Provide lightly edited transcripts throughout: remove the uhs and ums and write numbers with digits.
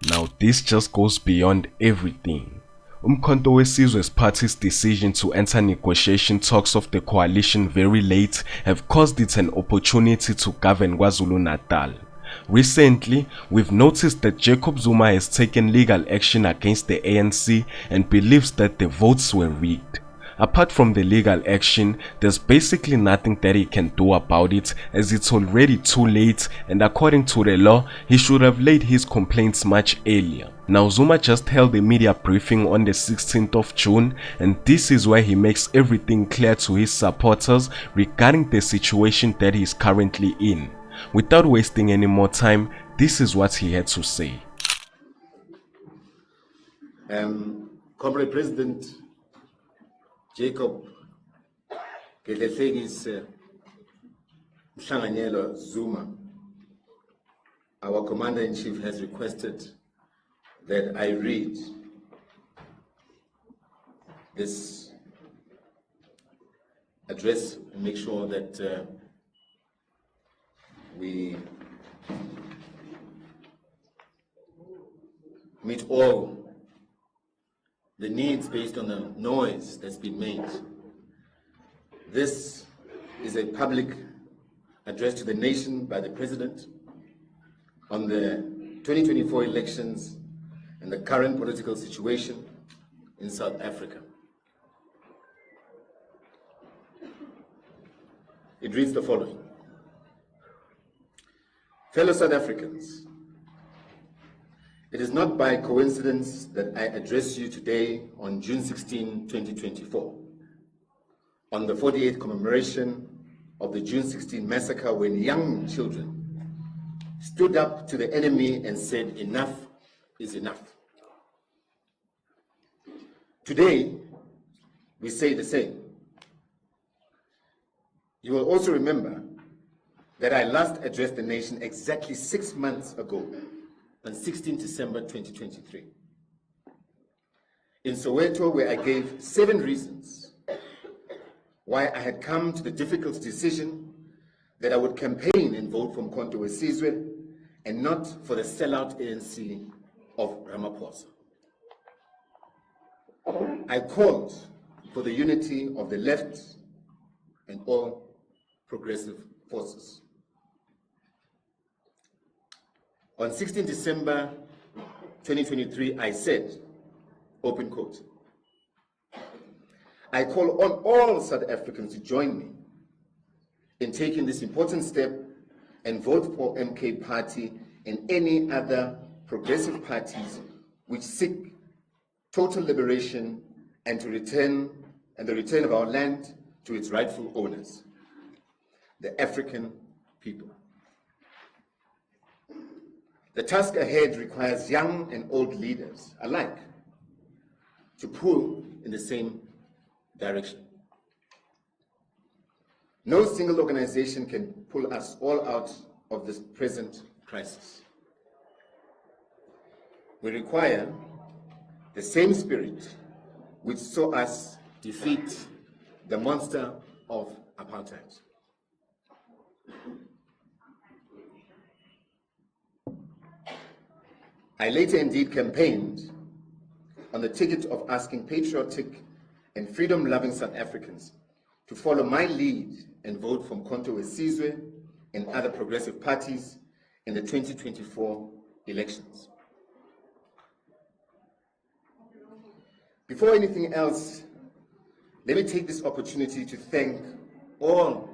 Now this just goes beyond everything. Umkhonto weSizwe's party's decision to enter negotiation talks of the coalition very late have caused it an opportunity to govern KwaZulu-Natal. Recently, we've noticed that Jacob Zuma has taken legal action against the ANC and believes that the votes were rigged. Apart from the legal action, there's basically nothing that he can do about it, as it's already too late, and according to the law, he should have laid his complaints much earlier. Now Zuma just held a media briefing on the 16th of June, and this is where he makes everything clear to his supporters regarding the situation that he's currently in. Without wasting any more time, this is what he had to say. Comrade President Jacob Mhlanganyelwa Zuma, our Commander-in-Chief, has requested that I read this address and make sure that we meet all the needs based on the noise that's been made. This is a public address to the nation by the President on the 2024 elections and the current political situation in South Africa. It reads the following. Fellow South Africans, it is not by coincidence that I address you today on June 16, 2024, on the 48th commemoration of the June 16 massacre, when young children stood up to the enemy and said, enough is enough. Today, we say the same. You will also remember that I last addressed the nation exactly 6 months ago, on 16 December 2023, in Soweto, where I gave 7 reasons why I had come to the difficult decision that I would campaign and vote for Umkhonto weSizwe and not for the sellout ANC of Ramaphosa. I called for the unity of the left and all progressive forces. On 16 December 2023, I said, open quote, I call on all South Africans to join me in taking this important step and vote for MK Party and any other progressive parties which seek total liberation and the return of our land to its rightful owners, the African people. The task ahead requires young and old leaders alike to pull in the same direction. No single organization can pull us all out of this present crisis. We require the same spirit which saw us defeat the monster of apartheid. I later indeed campaigned on the ticket of asking patriotic and freedom-loving South Africans to follow my lead and vote for Umkhonto weSizwe and other progressive parties in the 2024 elections. Before anything else, let me take this opportunity to thank all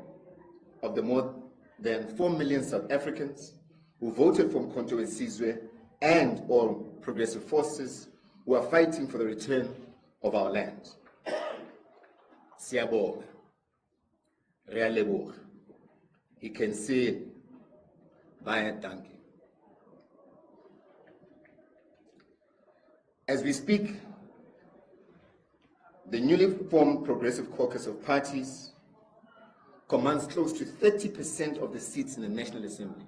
of the more than 4 million South Africans who voted for Umkhonto weSizwe and all progressive forces who are fighting for the return of our land. Siyabonga, Realeboga. He can say, Baya Danke. As we speak, the newly formed Progressive Caucus of Parties commands close to 30% of the seats in the National Assembly.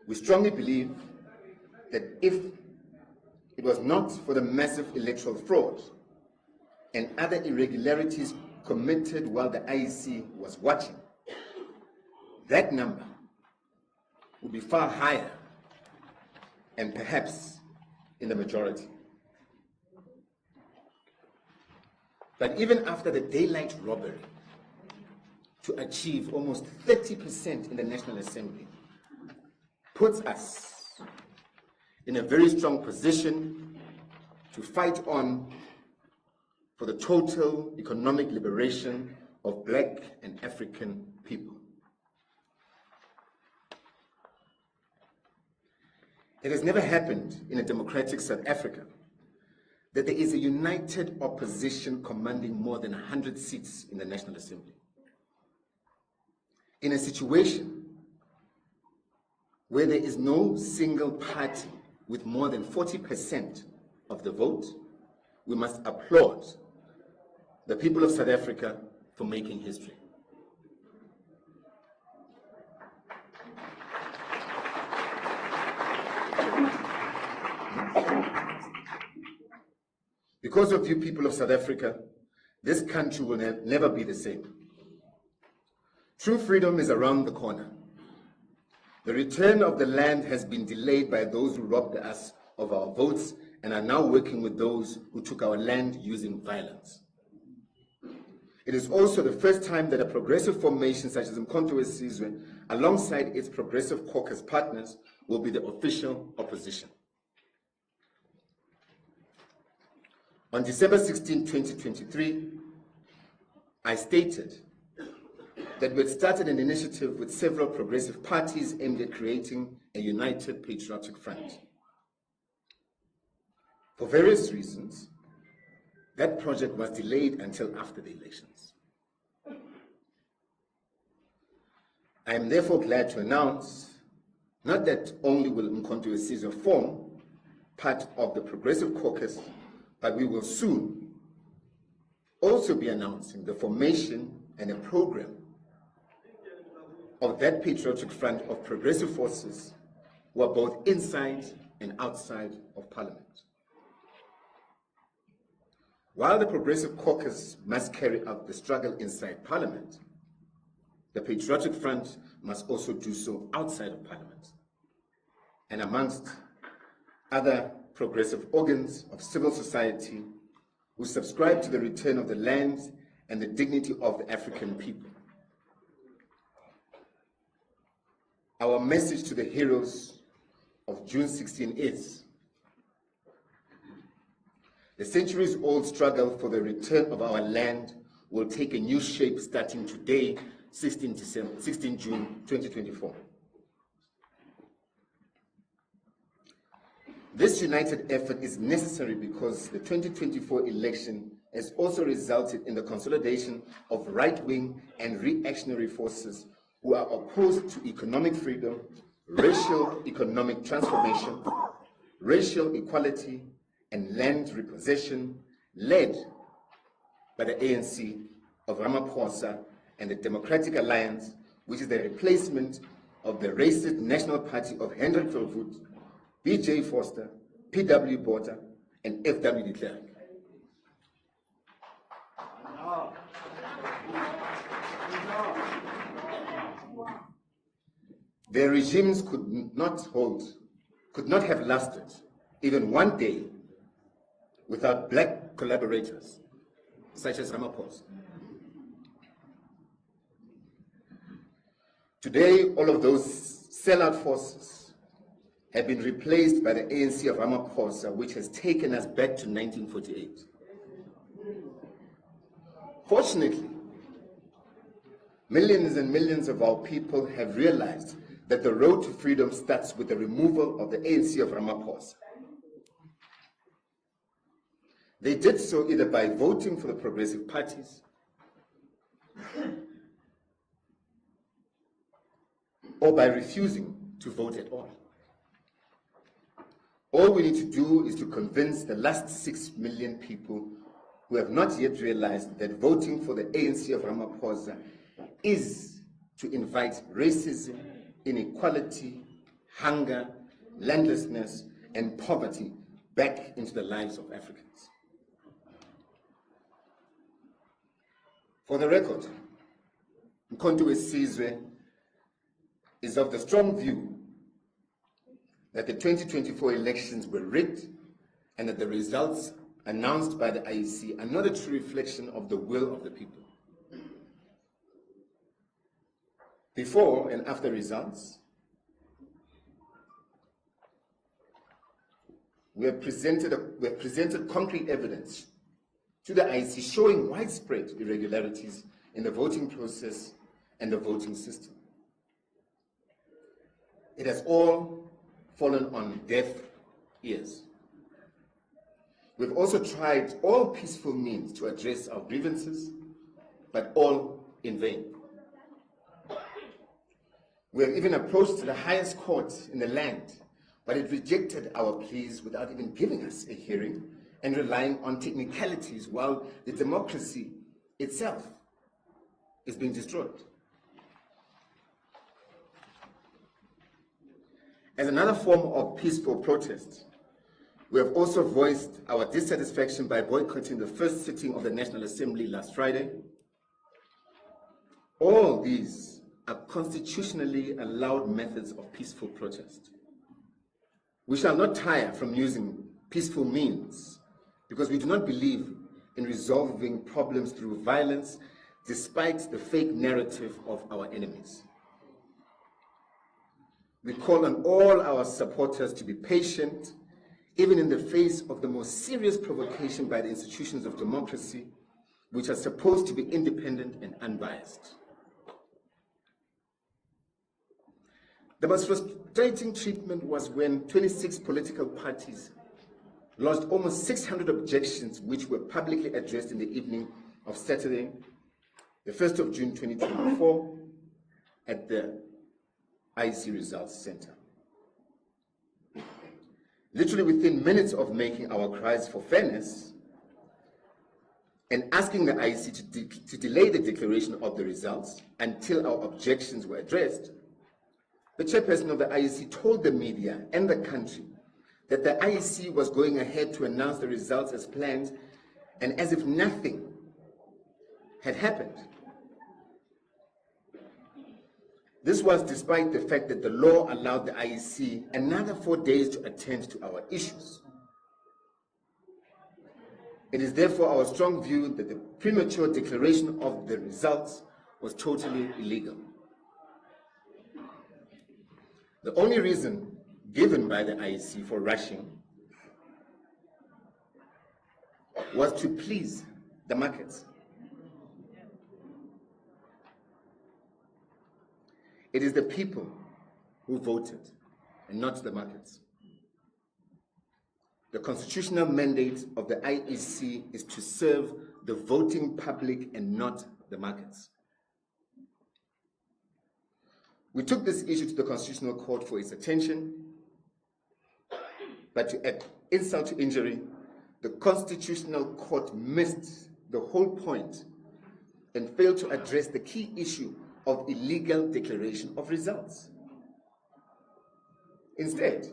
We strongly believe that if it was not for the massive electoral fraud and other irregularities committed while the IEC was watching, that number would be far higher and perhaps in the majority. But even after the daylight robbery to achieve almost 30% in the National Assembly puts us in a very strong position to fight on for the total economic liberation of Black and African people. It has never happened in a democratic South Africa that there is a united opposition commanding more than 100 seats in the National Assembly. In a situation where there is no single party with more than 40% of the vote, we must applaud the people of South Africa for making history. Because of you people of South Africa, this country will never be the same. True freedom is around the corner. The return of the land has been delayed by those who robbed us of our votes and are now working with those who took our land using violence. It is also the first time that a progressive formation such as Umkhonto weSizwe, alongside its progressive caucus partners, will be the official opposition. On December 16, 2023, I stated that we had started an initiative with several progressive parties aimed at creating a united patriotic front. For various reasons, that project was delayed until after the elections. I am therefore glad to announce not that only will Umkhonto weSizwe form part of the Progressive Caucus, but we will soon also be announcing the formation and a program of that patriotic front of progressive forces who are both inside and outside of Parliament. While the Progressive Caucus must carry out the struggle inside Parliament, the Patriotic Front must also do so outside of Parliament, and amongst other progressive organs of civil society who subscribe to the return of the land and the dignity of the African people. Our message to the heroes of June 16 is: the centuries-old struggle for the return of our land will take a new shape starting today, 16 June 2024. This united effort is necessary because the 2024 election has also resulted in the consolidation of right-wing and reactionary forces who are opposed to economic freedom, racial economic transformation, racial equality, and land repossession, led by the ANC of Ramaphosa and the Democratic Alliance, which is the replacement of the racist National Party of Hendrik Verwoerd, B.J. Vorster, P.W. Botha, and F.W. de Klerk. Their regimes could not have lasted even one day without black collaborators, such as Ramaphosa. Today, all of those sellout forces have been replaced by the ANC of Ramaphosa, which has taken us back to 1948. Fortunately, millions and millions of our people have realized that the road to freedom starts with the removal of the ANC of Ramaphosa. They did so either by voting for the progressive parties or by refusing to vote at all. All we need to do is to convince the last 6 million people who have not yet realized that voting for the ANC of Ramaphosa is to invite racism, inequality, hunger, landlessness, and poverty back into the lives of Africans. For the record, Umkhonto weSizwe is of the strong view that the 2024 elections were rigged and that the results announced by the IEC are not a true reflection of the will of the people. Before and after results, we have presented concrete evidence to the IEC showing widespread irregularities in the voting process and the voting system. It has all fallen on deaf ears. We've also tried all peaceful means to address our grievances, but all in vain. We have even approached the highest court in the land, but it rejected our pleas without even giving us a hearing and relying on technicalities while the democracy itself is being destroyed. As another form of peaceful protest, we have also voiced our dissatisfaction by boycotting the first sitting of the National Assembly last Friday. All these are constitutionally allowed methods of peaceful protest. We shall not tire from using peaceful means because we do not believe in resolving problems through violence despite the fake narrative of our enemies. We call on all our supporters to be patient, even in the face of the most serious provocation by the institutions of democracy, which are supposed to be independent and unbiased. The most frustrating treatment was when 26 political parties lodged almost 600 objections, which were publicly addressed in the evening of Saturday, the 1st of June 2024, at the IEC Results Center. Literally within minutes of making our cries for fairness and asking the IEC to delay the declaration of the results until our objections were addressed, the chairperson of the IEC told the media and the country that the IEC was going ahead to announce the results as planned and as if nothing had happened. This was despite the fact that the law allowed the IEC another 4 days to attend to our issues. It is therefore our strong view that the premature declaration of the results was totally illegal. The only reason given by the IEC for rushing was to please the markets. It is the people who voted and not the markets. The constitutional mandate of the IEC is to serve the voting public and not the markets. We took this issue to the Constitutional Court for its attention, but to add insult to injury, the Constitutional Court missed the whole point and failed to address the key issue of illegal declaration of results. Instead,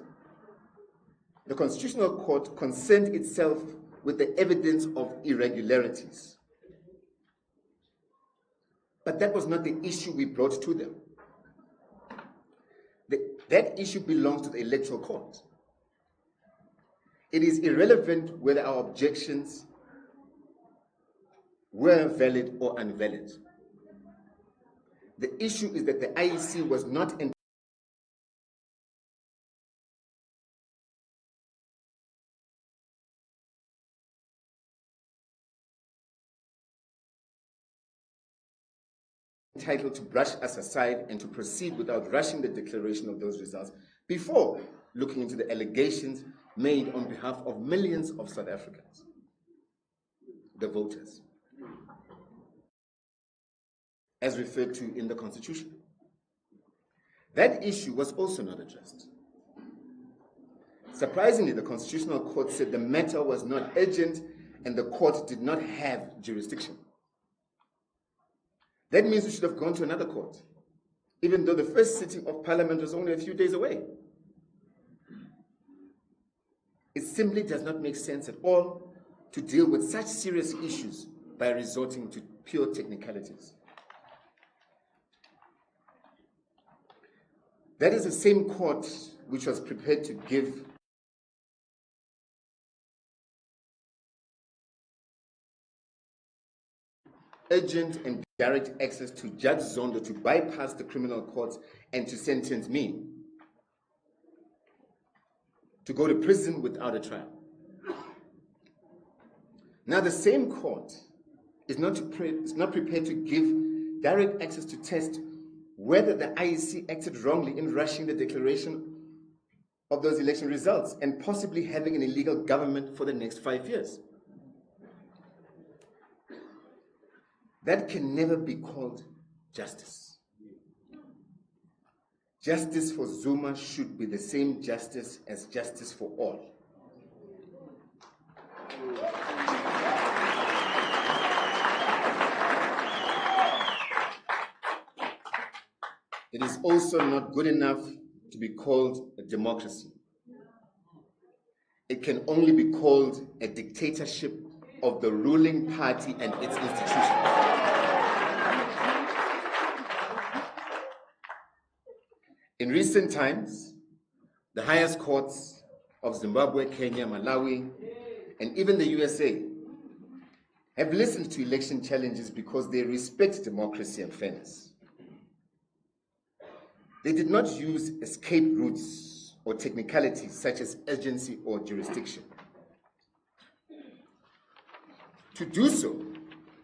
the Constitutional Court concerned itself with the evidence of irregularities. But that was not the issue we brought to them. That issue belongs to the Electoral Court. It is irrelevant whether our objections were valid or invalid. The issue is that the IEC was not entitled to brush us aside and to proceed without rushing the declaration of those results before looking into the allegations made on behalf of millions of South Africans, the voters, as referred to in the Constitution. That issue was also not addressed. Surprisingly, the Constitutional Court said the matter was not urgent and the court did not have jurisdiction. That means we should have gone to another court, even though the first sitting of Parliament was only a few days away. It simply does not make sense at all to deal with such serious issues by resorting to pure technicalities. That is the same court which was prepared to give urgent and direct access to Judge Zondo to bypass the criminal courts and to sentence me to go to prison without a trial. Now, the same court is not prepared to give direct access to test whether the IEC acted wrongly in rushing the declaration of those election results and possibly having an illegal government for the next 5 years. That can never be called justice. Justice for Zuma should be the same justice as justice for all. It is also not good enough to be called a democracy. It can only be called a dictatorship of the ruling party and its institutions. In recent times, the highest courts of Zimbabwe, Kenya, Malawi, and even the USA have listened to election challenges because they respect democracy and fairness. They did not use escape routes or technicalities such as urgency or jurisdiction. To do so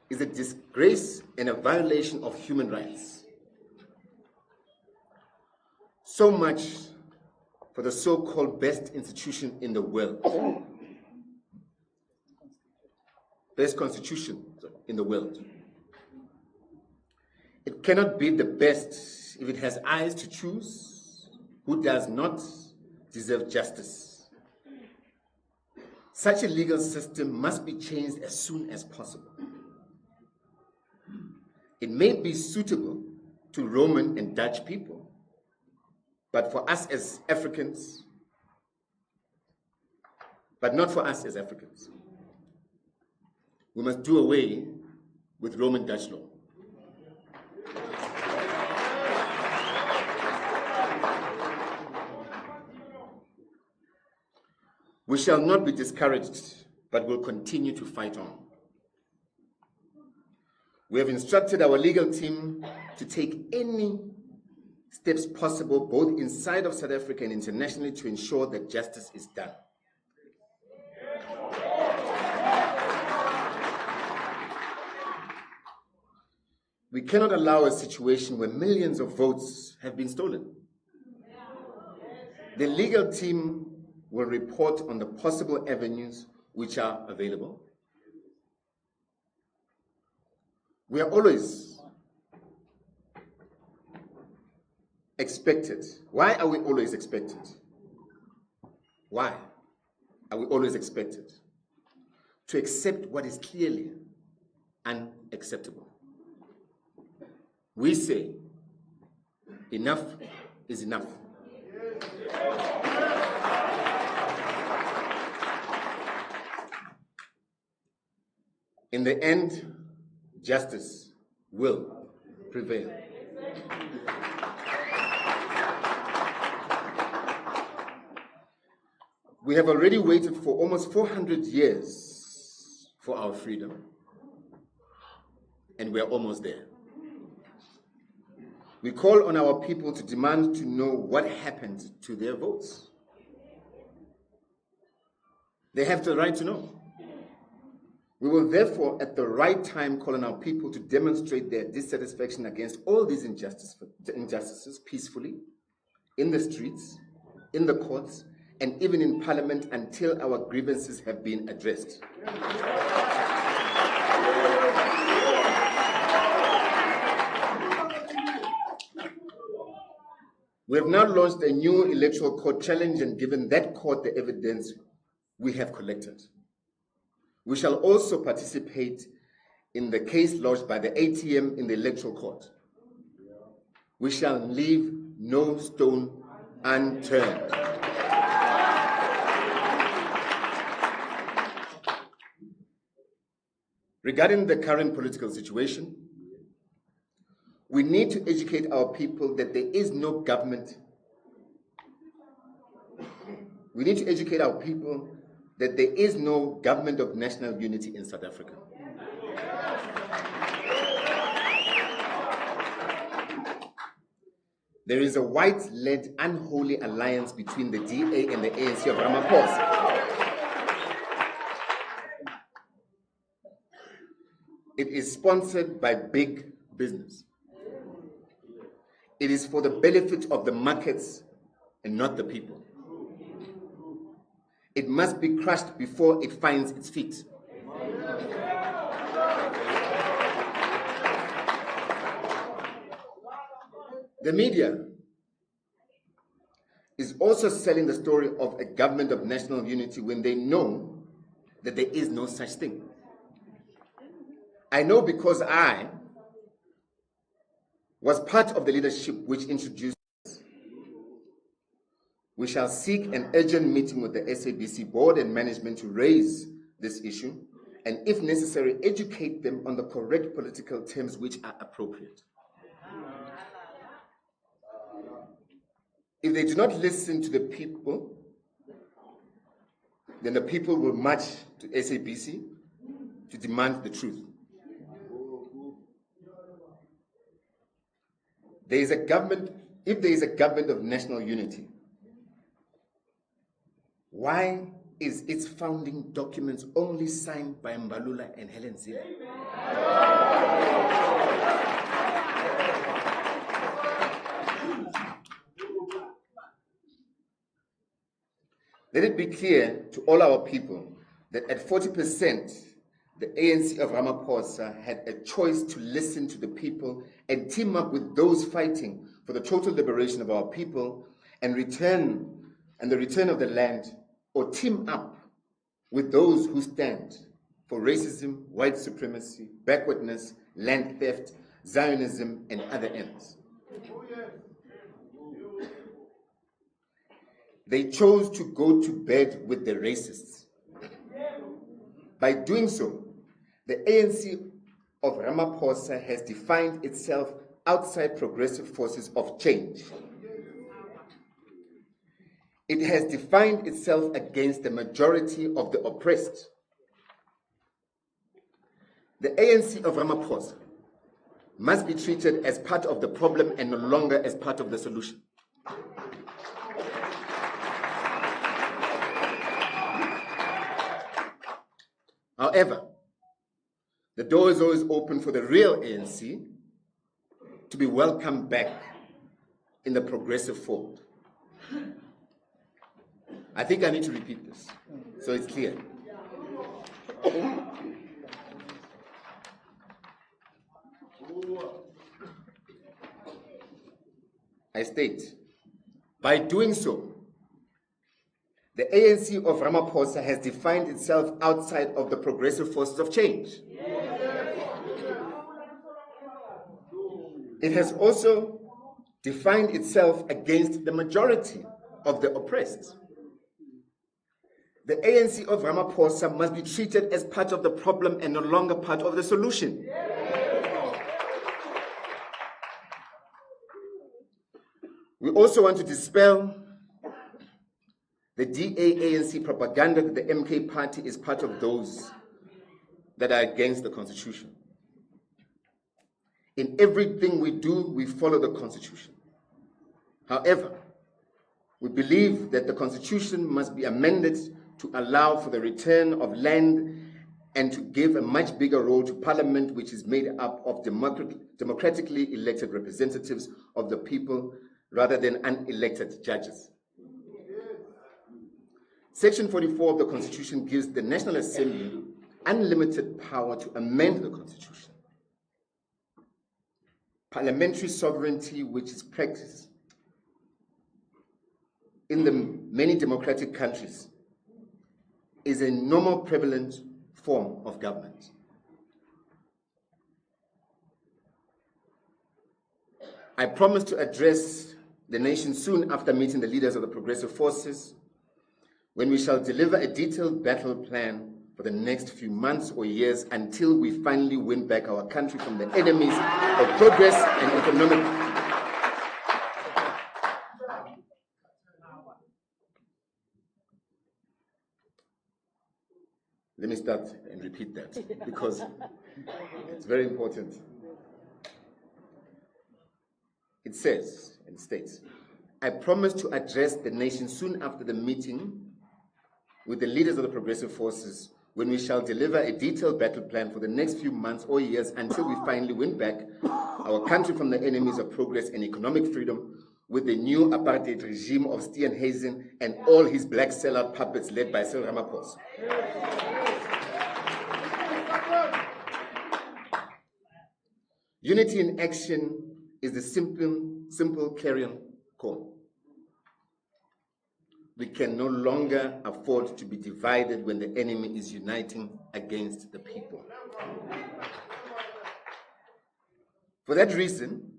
is a disgrace and a violation of human rights. So much for the so-called best institution in the world. Best constitution in the world. It cannot be the best if it has eyes to choose who does not deserve justice. Such a legal system must be changed as soon as possible. It may be suitable to Roman and Dutch people, but for us as Africans, but not for us as Africans. We must do away with Roman Dutch law. We shall not be discouraged, but will continue to fight on. We have instructed our legal team to take any steps possible, both inside of South Africa and internationally, to ensure that justice is done. We cannot allow a situation where millions of votes have been stolen. The legal team will report on the possible avenues which are available. We are always expected. Why are we always expected? Why are we always expected? To accept what is clearly unacceptable. We say, enough is enough. In the end, justice will prevail. We have already waited for almost 400 years for our freedom, and we are almost there. We call on our people to demand to know what happened to their votes. They have the right to know. We will therefore, at the right time, call on our people to demonstrate their dissatisfaction against all these injustices peacefully, in the streets, in the courts, and even in Parliament until our grievances have been addressed. We have now launched a new electoral court challenge and given that court the evidence we have collected. We shall also participate in the case lodged by the ATM in the electoral court. We shall leave no stone unturned. Regarding the current political situation, we need to educate our people that there is no government We need to educate our people that there is no government of national unity in South Africa. There is a white-led unholy alliance between the DA and the ANC of Ramaphosa. It is sponsored by big business. It is for the benefit of the markets and not the people. It must be crushed before it finds its feet. The media is also selling the story of a government of national unity when they know that there is no such thing. I know because I was part of the leadership which introduced this. We shall seek an urgent meeting with the SABC board and management to raise this issue and, if necessary, educate them on the correct political terms which are appropriate. If they do not listen to the people, then the people will march to SABC to demand the truth. There is a government, if there is a government of national unity, why is its founding documents only signed by Mbalula and Helen Zille? Let it be clear to all our people that at 40%, the ANC of Ramaphosa had a choice to listen to the people and team up with those fighting for the total liberation of our people and the return of the land, or team up with those who stand for racism, white supremacy, backwardness, land theft, Zionism, and other ends. They chose to go to bed with the racists. By doing so, the ANC of Ramaphosa has defined itself outside progressive forces of change. It has defined itself against the majority of the oppressed. The ANC of Ramaphosa must be treated as part of the problem and no longer as part of the solution. However, the door is always open for the real ANC to be welcomed back in the progressive fold. I think I need to repeat this so it's clear. I state, by doing so, the ANC of Ramaphosa has defined itself outside of the progressive forces of change. It has also defined itself against the majority of the oppressed. The ANC of Ramaphosa must be treated as part of the problem and no longer part of the solution. We also want to dispel the DA-ANC propaganda that the MK party is part of those that are against the Constitution. In everything we do, we follow the Constitution. However, we believe that the Constitution must be amended to allow for the return of land and to give a much bigger role to Parliament, which is made up of democratically elected representatives of the people rather than unelected judges. Section 44 of the Constitution gives the National Assembly unlimited power to amend the Constitution. Parliamentary sovereignty, which is practiced in the many democratic countries, is a normal prevalent form of government. I promise to address the nation soon after meeting the leaders of the progressive forces, when we shall deliver a detailed battle plan for the next few months or years until we finally win back our country from the enemies of progress and economic. Let me start and repeat that because it's very important. It says and states, I promise to address the nation soon after the meeting with the leaders of the progressive forces when we shall deliver a detailed battle plan for the next few months or years until we finally win back our country from the enemies of progress and economic freedom with the new apartheid regime of Steenhuisen and all his black sellout puppets led by Cyril Ramaphosa. Unity in action is the simple carrion call. We can no longer afford to be divided when the enemy is uniting against the people. For that reason,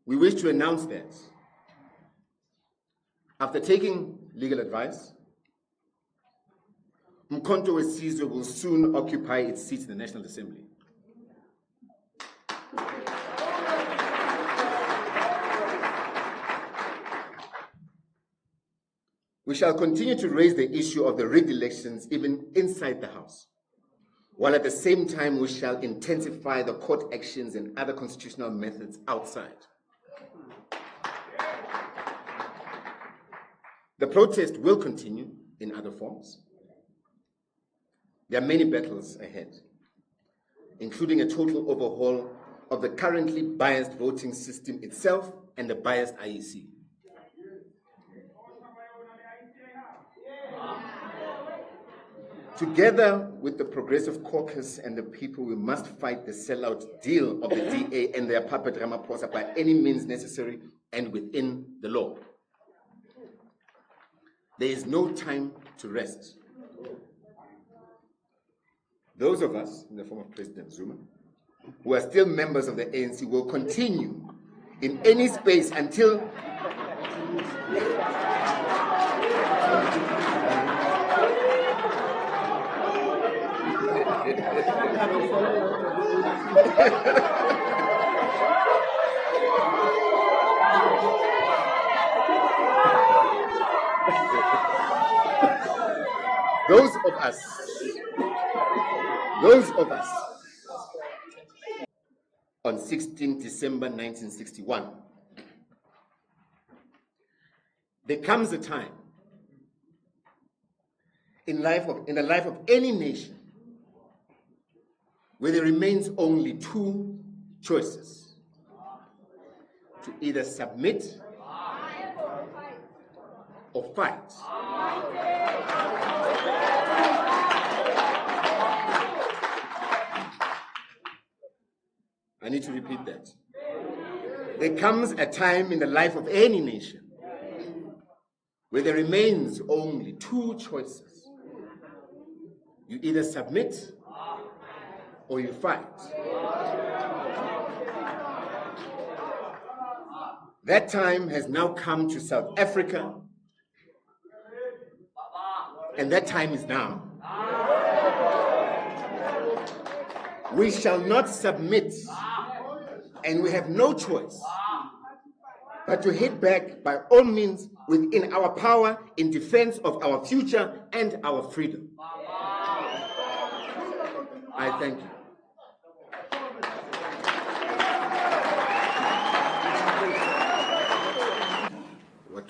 we wish to announce that after taking legal advice, Umkhonto weSizwe will soon occupy its seat in the National Assembly. We shall continue to raise the issue of the rigged elections even inside the House, while at the same time we shall intensify the court actions and other constitutional methods outside. The protest will continue in other forms. There are many battles ahead, including a total overhaul of the currently biased voting system itself and the biased IEC. Together with the Progressive Caucus and the people, we must fight the sellout deal of the DA and their puppet Ramaphosa by any means necessary and within the law. There is no time to rest. Those of us, in the form of President Zuma, who are still members of the ANC, will continue in any space until those of us on 16 December 1961, there comes a time in the life of any nation where there remains only two choices: to either submit or fight. I need to repeat that. There comes a time in the life of any nation where there remains only two choices. You either submit or you fight. That time has now come to South Africa, and that time is now. We shall not submit, and we have no choice but to hit back by all means within our power in defense of our future and our freedom. I thank you.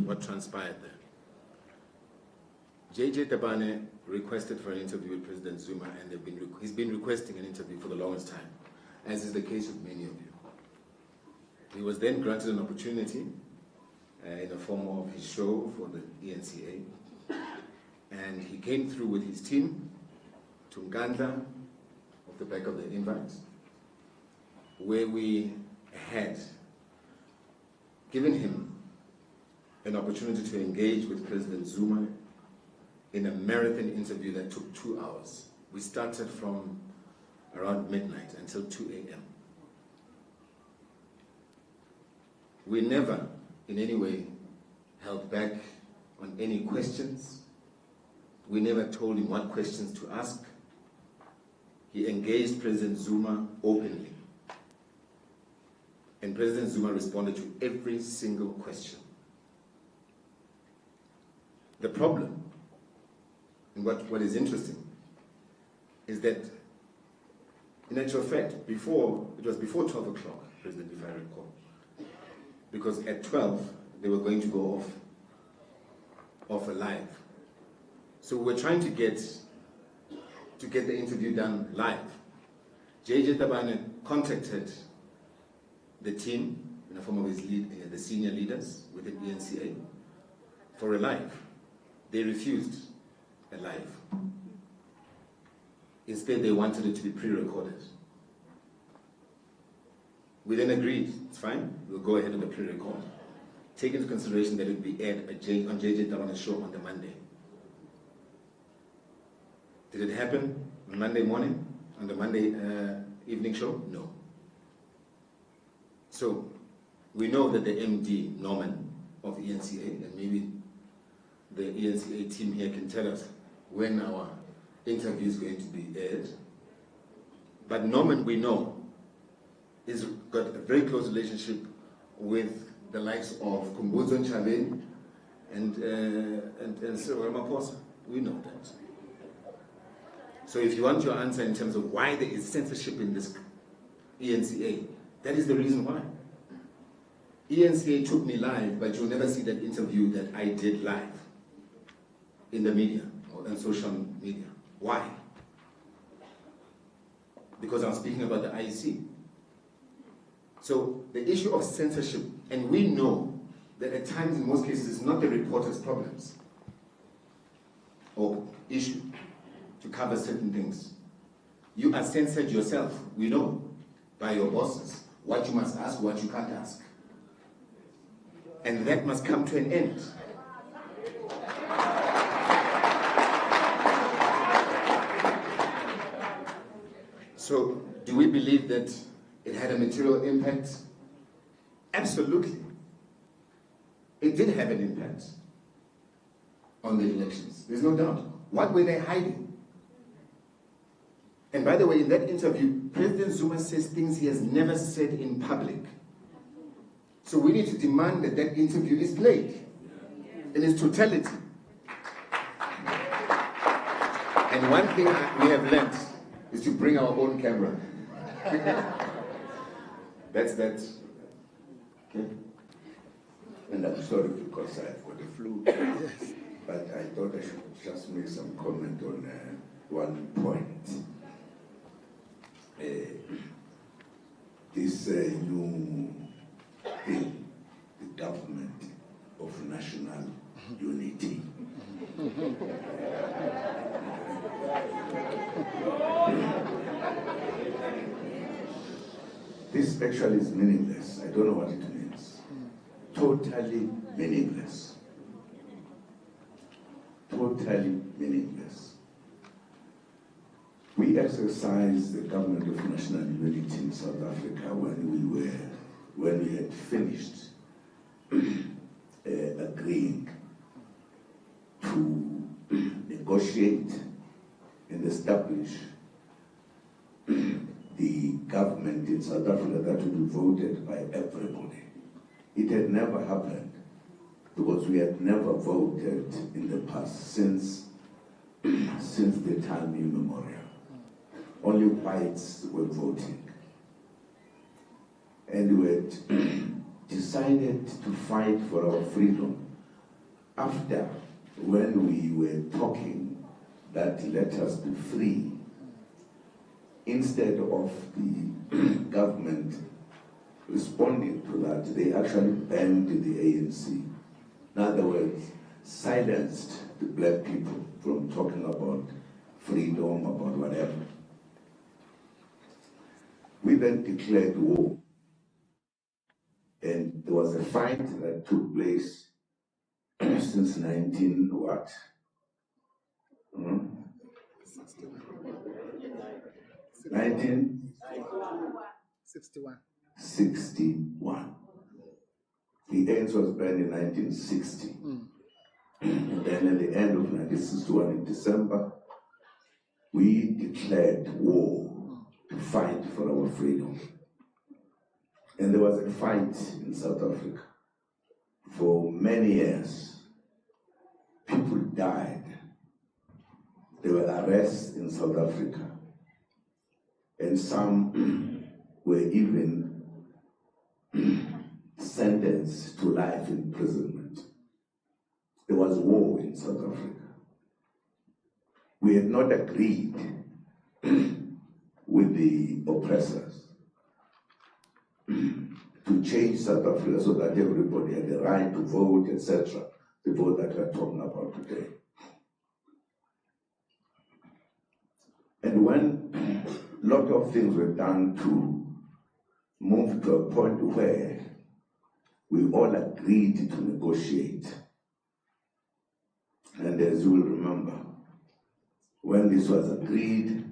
What transpired there? JJ Tabane requested for an interview with President Zuma, and he's been requesting an interview for the longest time, as is the case with many of you. He was then granted an opportunity in the form of his show for the ENCA, and he came through with his team to Ngandla, off the back of the invite, where we had given him an opportunity to engage with President Zuma in a marathon interview that took 2 hours. We started from around midnight until 2 a.m. We never in any way held back on any questions. We never told him what questions to ask. He engaged President Zuma openly. And President Zuma responded to every single question. The problem, and what is interesting, is that, in actual fact, it was before 12 o'clock, President, if I recall, because at 12, they were going to go off alive. So we're trying to get the interview done live. JJ Tabane contacted the team in the form of the senior leaders within the NCA for a live. They refused a live. Instead, they wanted it to be pre-recorded. We then agreed, it's fine, we'll go ahead with the pre-record. Take into consideration that it will be aired on JJ Tabane's show on the Monday. Did it happen on Monday morning, on the Monday evening show? No. So, we know that the MD, Norman, of ENCA, and maybe the ENCA team here can tell us when our interview is going to be aired. But Norman, we know, has got a very close relationship with the likes of Kumbuzo Nchabe and Cyril Ramaphosa. We know that. So if you want your answer in terms of why there is censorship in this ENCA, that is the reason why. ENCA took me live, but you'll never see that interview that I did live in the media or on social media. Why? Because I'm speaking about the IEC. So the issue of censorship, and we know that at times, in most cases, it's not the reporter's problems or issue to cover certain things. You are censored yourself, we know, by your bosses, what you must ask, what you can't ask. And that must come to an end. So, do we believe that it had a material impact? Absolutely. It did have an impact on the elections. There's no doubt. What were they hiding? And by the way, in that interview, President Zuma says things he has never said in public. So we need to demand that that interview is played in its totality. And one thing we have learned is to bring our own camera. That's that. Okay. And I'm sorry because I've got the flu. Yes. But I thought I should just make some comment on one point. This new thing, the government of national unity. This actually is meaningless. I don't know what it means. Totally meaningless. Totally meaningless. We exercised the government of national unity in South Africa when we had finished agreeing to negotiate and establish the government in South Africa that would be voted by everybody. It had never happened because we had never voted in the past since the time immemorial. Only whites were voting. And we had decided to fight for our freedom after, when we were talking that let us be free, instead of the government responding to that, they actually banned the ANC. In other words, silenced the black people from talking about freedom, about whatever. We then declared war. And there was a fight that took place since 19 what? 1961. The ANC was banned in 1960. And then at the end of 1961, in December, we declared war to fight for our freedom. And there was a fight in South Africa for many years. People died. There were arrests in South Africa. and some were even sentenced to life imprisonment. There was war in South Africa. We had not agreed with the oppressors to change South Africa so that everybody had the right to vote, etc. The vote that we're talking about today. And when a lot of things were done to move to a point where we all agreed to negotiate, and as you will remember, when this was agreed,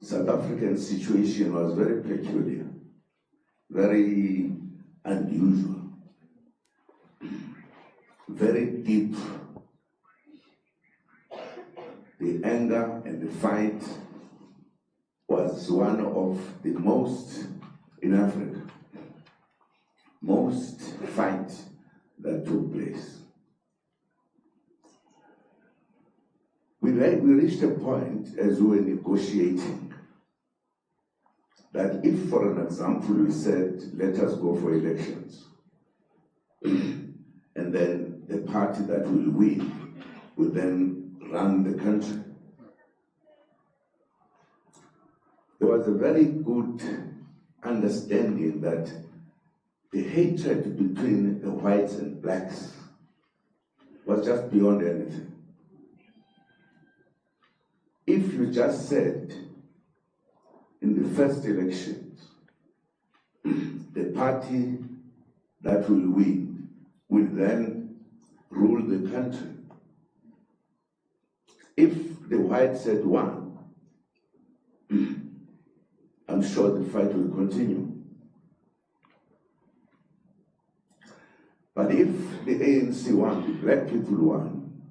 South African situation was very peculiar, very unusual, very deep. The anger and the fight was one of the most in Africa, most fight that took place. We reached a point as we were negotiating that if, for an example, we said, let us go for elections, and then the party that will win will then run the country. There was a very good understanding that the hatred between the whites and blacks was just beyond anything. If you just said in the first elections, the party that will win will then rule the country. If the whites said one, I'm sure the fight will continue. But if the ANC won, the black people won,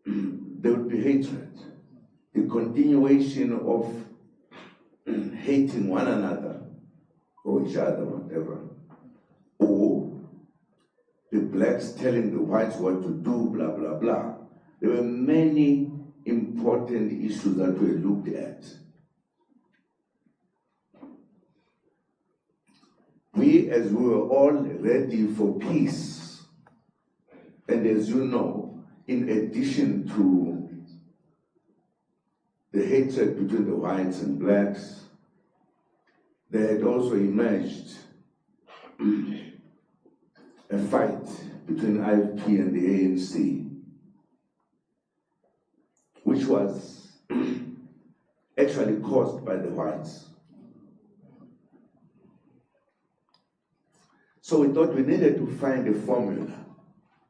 there would be hatred. The continuation of hating one another or each other, whatever, or the blacks telling the whites what to do, blah, blah, blah. There were many important issues that were looked at. We, as we were all ready for peace, and as you know, in addition to the hatred between the whites and blacks, there had also emerged a fight between IFP and the ANC, which was actually caused by the whites. So we thought we needed to find a formula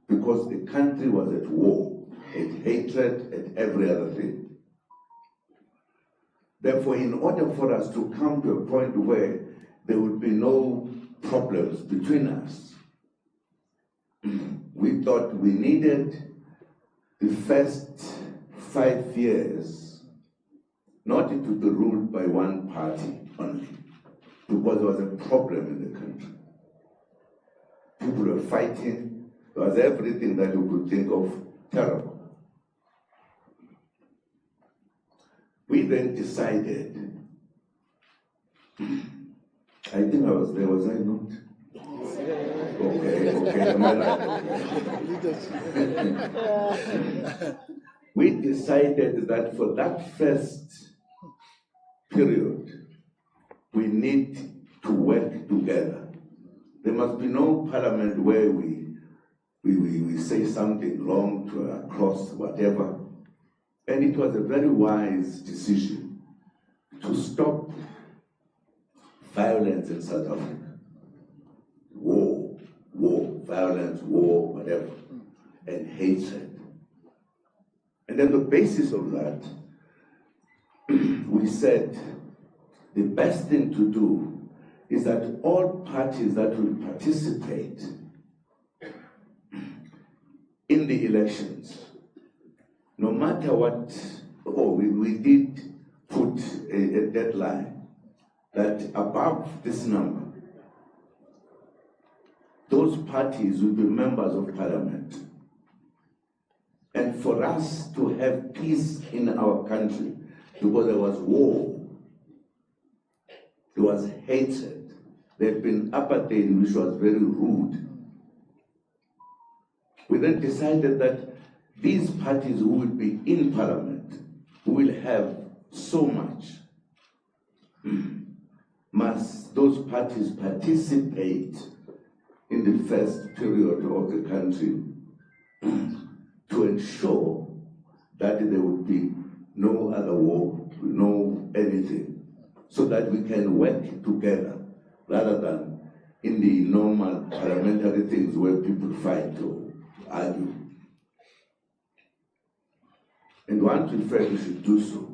because the country was at war, at hatred, at every other thing. Therefore, in order for us to come to a point where there would be no problems between us, we thought we needed the first 5 years not to be ruled by one party only, because there was a problem in the country. People were fighting, there was everything that you could think of terrible. We then decided, I think I was there, was I not? Okay, am I right? We decided that for that first period, we need to work together. There must be no parliament where we say something wrong to across whatever. And it was a very wise decision to stop violence in South Africa. War, violence, war, whatever, and hatred. And then the basis of that, we said the best thing to do is that all parties that will participate in the elections, no matter what, we did put a deadline that above this number, those parties will be members of parliament. And for us to have peace in our country, because there was war, There was hatred. There had been apartheid, which was very rude. We then decided that these parties who will be in parliament, who will have so much, must those parties participate in the first period of the country to ensure that there would be no other war, no anything, so that we can work together rather than in the normal parliamentary things where people fight or argue. And once we felt we should do so,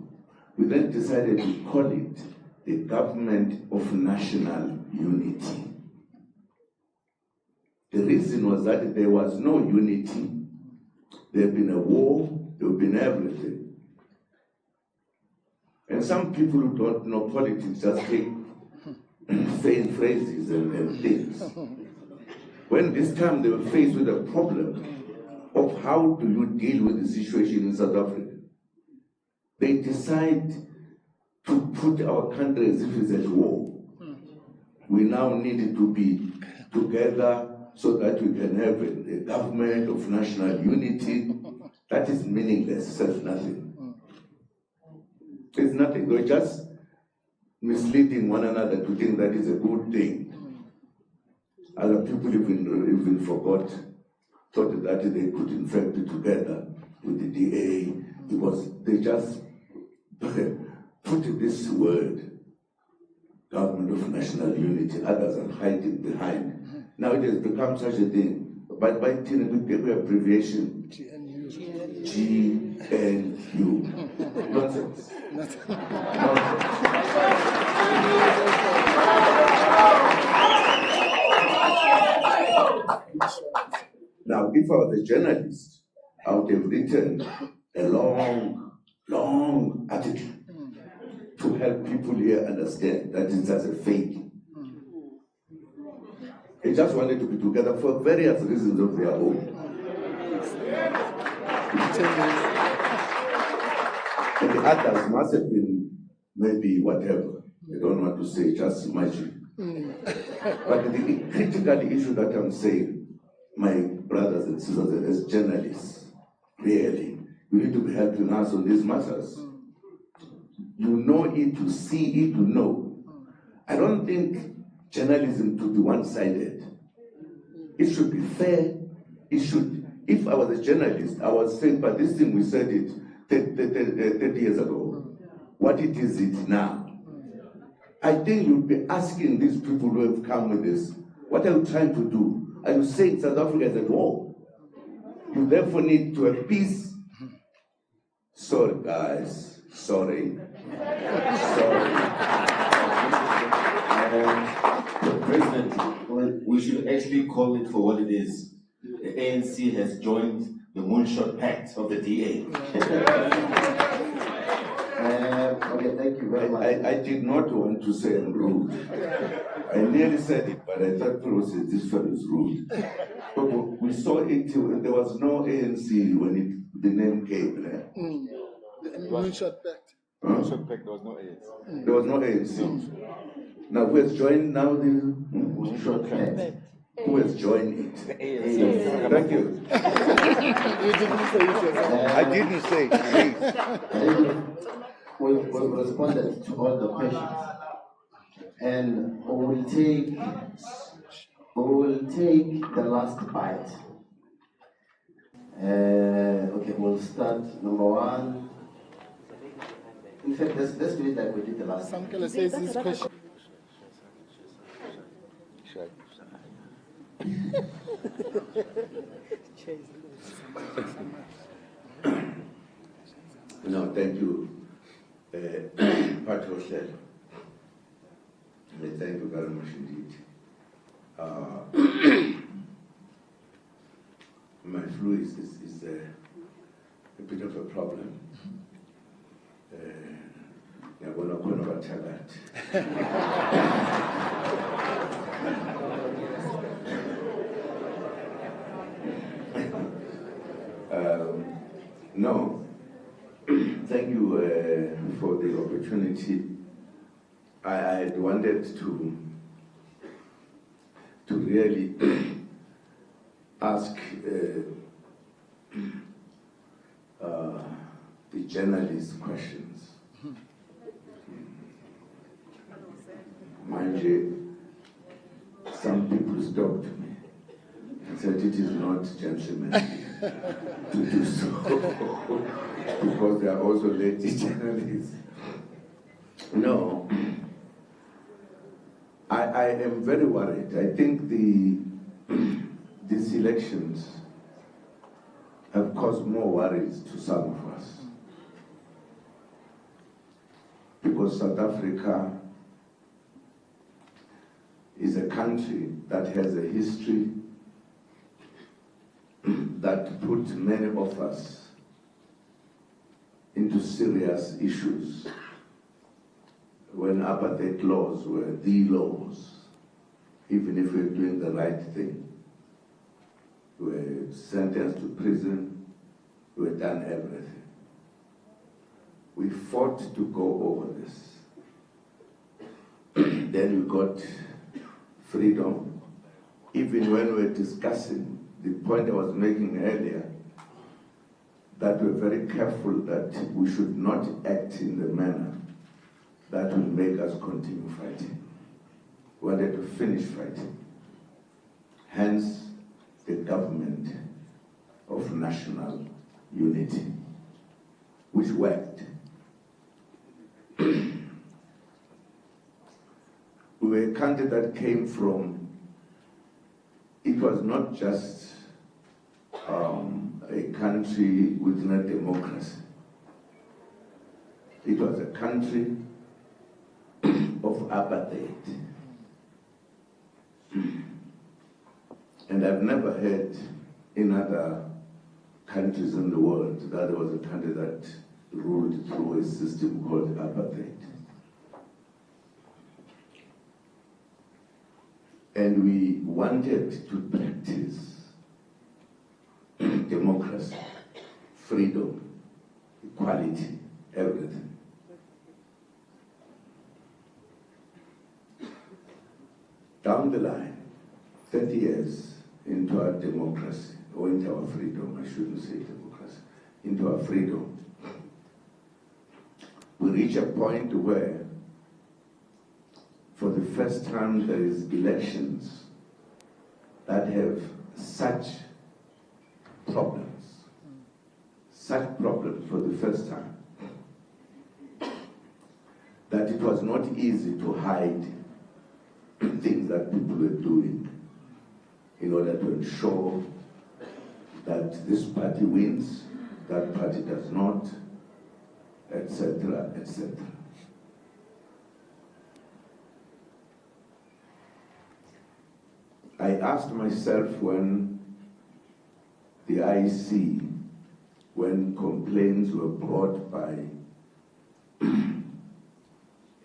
we then decided to call it the Government of National Unity. The reason was that there was no unity. There had been a war, there had been everything. And some people who don't know politics just take faint phrases and things. When this time they were faced with a problem of how do you deal with the situation in South Africa, they decide to put our country as if it's at war. We now need to be together so that we can have a government of national unity. That is meaningless, says nothing. It's nothing. We're just misleading one another to think that is a good thing. Other people even forgot, thought that they could in fact be together with the DA because they just put this word, Government of National Unity, others are hiding behind. Now it has become such a thing. But by the abbreviation, GNU. Nonsense. Now, if I was a journalist, I would have written a long article to help people here understand that it's just a fake. They just wanted to be together for various reasons of their own. And the others must have been maybe whatever. I don't want to say, just imagine. But the critical issue that I'm saying, my brothers and sisters, as journalists, really, we need to be helping us on these matters. You know it, you see it, you know. I don't think journalism to be one-sided. It should be fair. It should. If I was a journalist, I was saying, but this thing we said it 30 years ago. What it is it now? I think you'd be asking these people who have come with this, what are you trying to do? Are you saying South Africa is at war? You therefore need to have peace. Sorry, guys. Sorry. President, we should actually call it for what it is. The ANC has joined the Moonshot Pact of the DA. Okay, thank you very much. I did not want to say I'm rude. I nearly said it, but I thought people said this fellow is rude. But we saw it, there was no ANC when the name came there. The Moonshot Pact. Moonshot Pact, there was no ANC. There was no ANC. Now who has joined now the Moonshot Pact. Who has joined it? The ANC. Thank you. You didn't say it yourself. I didn't say it, please. We've responded to all the questions, and we will take the last bite. Okay, we'll start number one. In fact, let's do it like we did the last time. Samkela says this question. No, thank you, BOMBSHELL. Thank you very much indeed. My flu is a bit of a problem. I'm going to tell that. No, thank you for the opportunity I had wanted to really ask the journalists questions. Mind you, some people stopped me and said it is not gentlemanly to do so because they are also lady journalists. No, I am very worried. I think these elections have caused more worries to some of us. Because South Africa is a country that has a history that put many of us into serious issues when apartheid laws were the laws, even if we were doing the right thing. We were sentenced to prison, we were done everything. We fought to go over this. Then we got freedom. Even when we were discussing the point I was making earlier, that we're very careful that we should not act in the manner that will make us continue fighting. We wanted to finish fighting. Hence, the government of national unity, which worked. We were a country that came from, it was not just a country within a democracy. It was a country of apartheid. And I've never heard in other countries in the world that there was a country that ruled through a system called apartheid. And we wanted to practice democracy, freedom, equality, everything. Down the line, 30 years into our democracy, or into our freedom, I shouldn't say democracy, into our freedom, we reach a point where, for the first time, there is elections that have such problems for the first time, that it was not easy to hide things that people were doing in order to ensure that this party wins, that party does not, etc., etc. I asked myself when the IEC, when complaints were brought by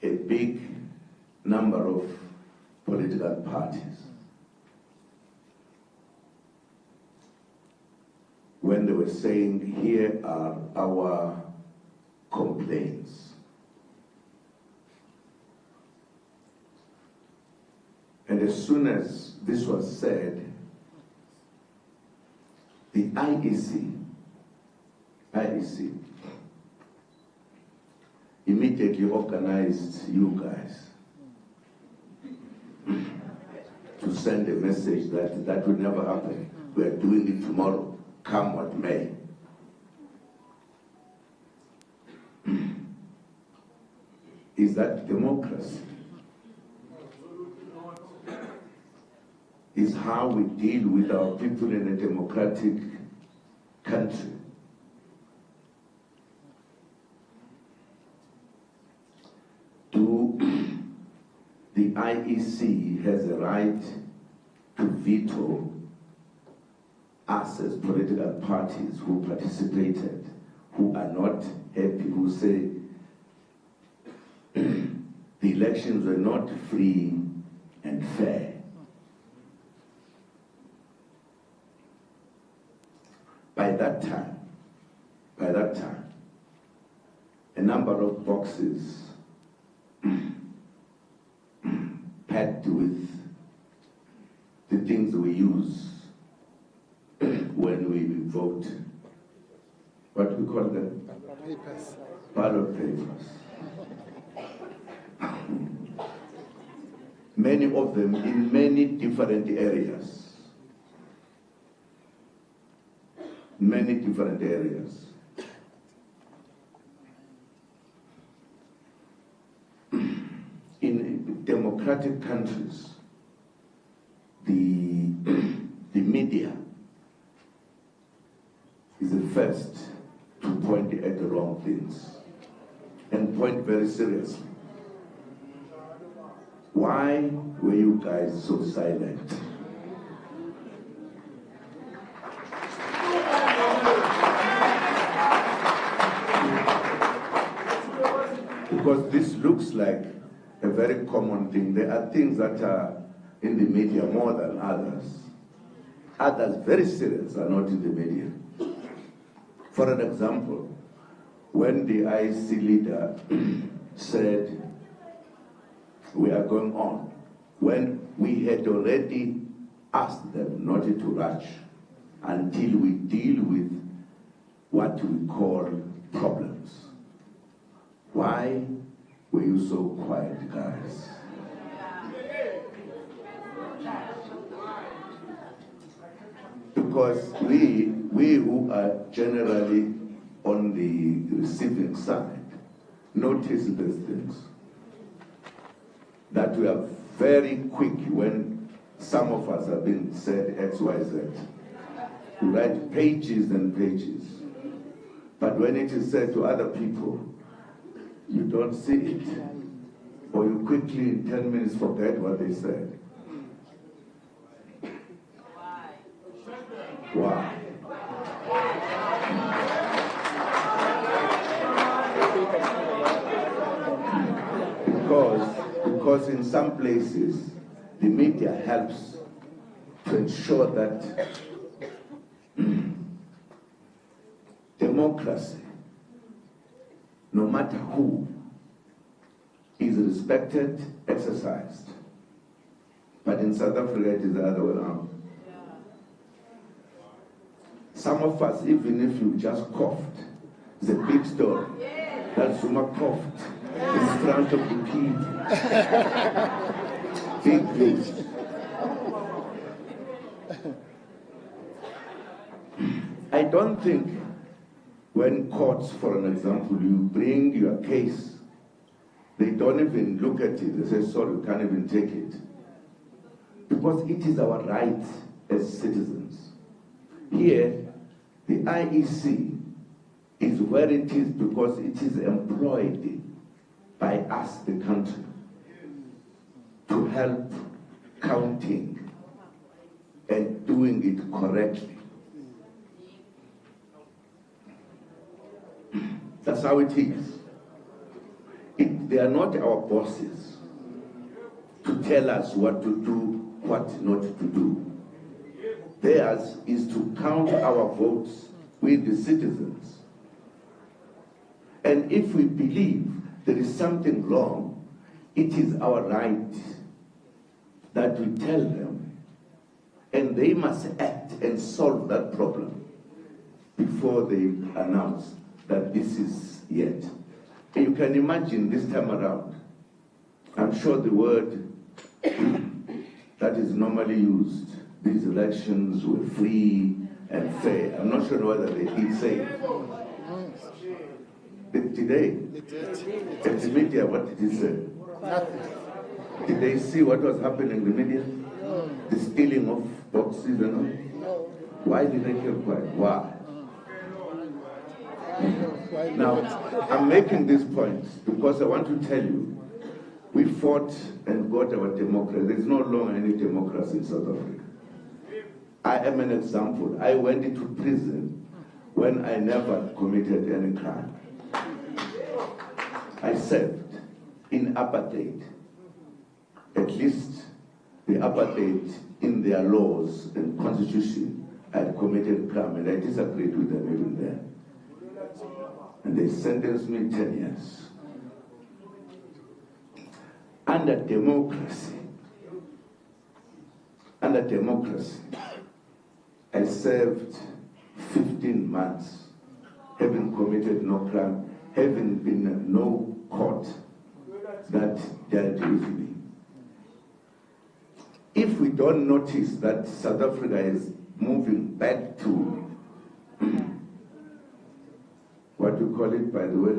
a big number of political parties, when they were saying, here are our complaints. And as soon as this was said, the IEC immediately organized you guys to send a message that that will never happen. We are doing it tomorrow, come what may. Is that democracy? Is how we deal with our people in a democratic country. The IEC has a right to veto us as political parties who participated, who are not happy, who say the elections were not free and fair. By that time, a number of boxes interact with the things we use when we vote. What do we call them? Papers. Ballot papers. Many of them in many different areas. Many different areas. In democratic countries, the media is the first to point at the wrong things and point very seriously. Why were you guys so silent? Because this looks like a very common thing. There are things that are in the media more than others. Others, very serious, are not in the media. For an example, when the IEC leader said, we are going on, when we had already asked them not to rush until we deal with what we call problems. Why were you so quiet, guys? Because we who are generally on the receiving side notice these things. That we are very quick when some of us have been said X, Y, Z. We write pages and pages. But when it is said to other people, you don't see it. Or you quickly in 10 minutes forget what they said. Why? Because in some places, the media helps to ensure that democracy, no matter who, is respected, exercised. But in South Africa, it is the other way around. Some of us, even if you just coughed, it's a big story. That Zuma coughed in front of the people. Big news. I don't think when courts, for an example, you bring your case, they don't even look at it. They say, sorry, we can't even take it. Because it is our right as citizens. Here, the IEC is where it is because it is employed by us, the country, to help counting and doing it correctly. That's how it is. They are not our bosses to tell us what to do, what not to do. Theirs is to count our votes with the citizens. And if we believe there is something wrong, it is our right that we tell them, and they must act and solve that problem before they announce that this is it. And you can imagine this time around, I'm sure the word that is normally used, these elections were free and fair. I'm not sure whether they did say it. Did they? And the media, what did he say? Nothing. Did they see what was happening in the media? The stealing of boxes and all? Why did they keep quiet? Why? Now, I'm making these points because I want to tell you, we fought and got our democracy. There's no longer any democracy in South Africa. I am an example. I went into prison when I never committed any crime. I served in apartheid. At least the apartheid in their laws and constitution had committed crime, and I disagreed with them even then. And they sentenced me 10 years. Under democracy, under democracy, I served 15 months, having committed no crime, having been in no court that dealt with me. If we don't notice that South Africa is moving back to what you call it, by the way?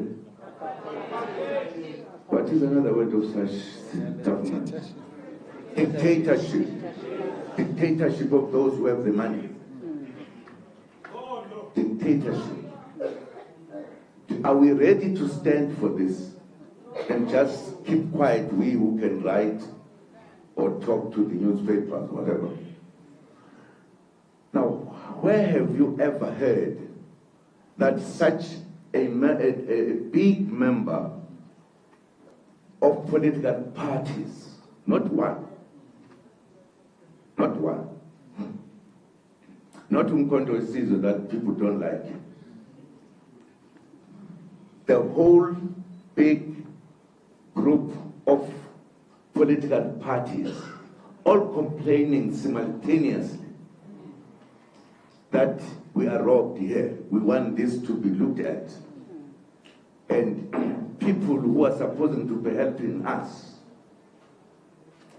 What is another word of such government? Dictatorship. Dictatorship of those who have the money. Dictatorship. Are we ready to stand for this and just keep quiet, we who can write or talk to the newspapers, whatever? Now, where have you ever heard that such a big member of political parties, not one, not Umkhonto Wesizwe that people don't like, the whole big group of political parties all complaining simultaneously that we are robbed here, we want this to be looked at, and people who are supposed to be helping us,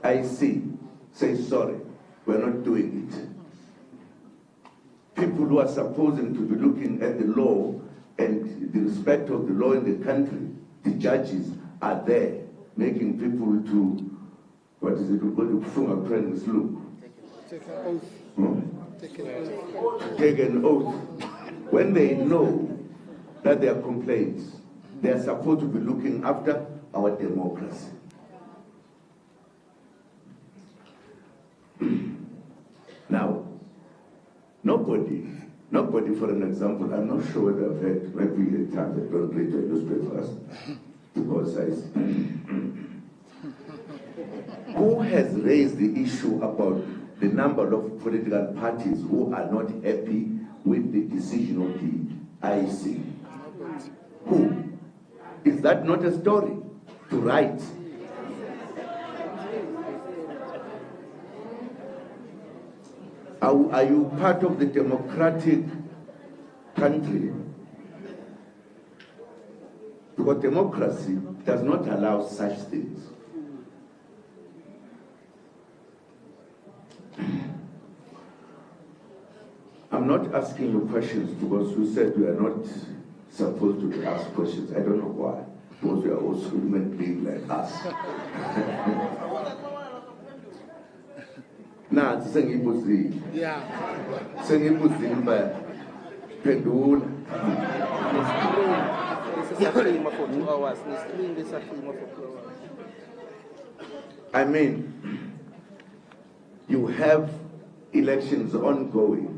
I see, say sorry, we're not doing it. People who are supposed to be looking at the law and the respect of the law in the country, the judges are there making people to, what is it, take an oath. Take an oath. When they know that there are complaints, they are supposed to be looking after our democracy. Now, nobody, for an example, I'm not sure whether I've heard, maybe at times I don't read the newspapers, because who has raised the issue about the number of political parties who are not happy with the decision of the IEC? Who? Is that not a story to write? Are you part of the democratic country? Because democracy does not allow such things. I'm not asking you questions because you said we are not supposed to be asked questions. I don't know why. Because we are also human beings like us. Nah, sengibuzi. Yeah. Sengibuzi mba pendula. I mean, you have elections ongoing.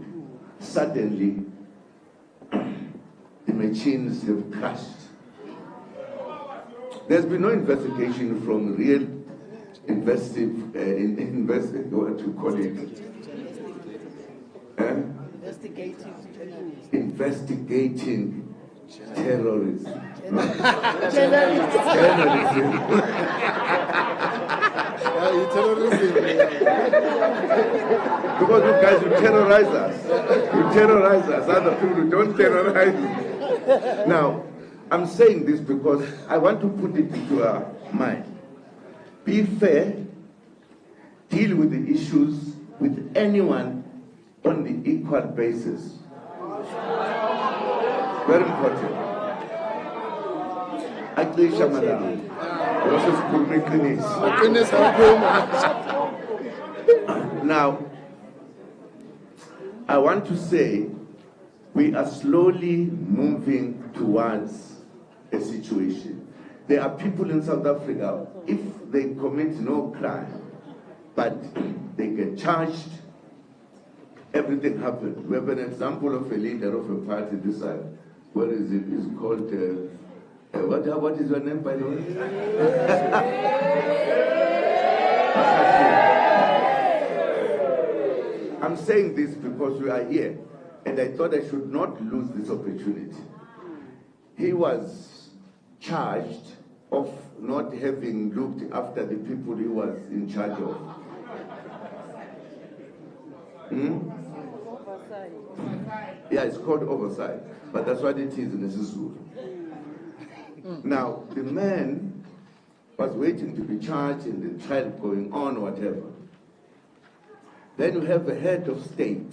Suddenly, the machines have crashed. There's been no investigation from real what you call it? Investigating terrorism. Terrorism. Because you guys, you terrorize us. You terrorize us. Other people don't terrorize. Now, I'm saying this because I want to put it into our mind. Be fair, deal with the issues with anyone on the equal basis. Very important. Now, I want to say we are slowly moving towards a situation. There are people in South Africa, if they commit no crime, but they get charged, everything happens. We have an example of a leader of a party this side. What is it? It's called, what is your name, by the way? I'm saying this because we are here, and I thought I should not lose this opportunity. He was charged of not having looked after the people he was in charge of. Yeah, it's called oversight, but that's what it is in the Zulu. Now, the man was waiting to be charged and the trial going on, whatever. Then you have the head of state,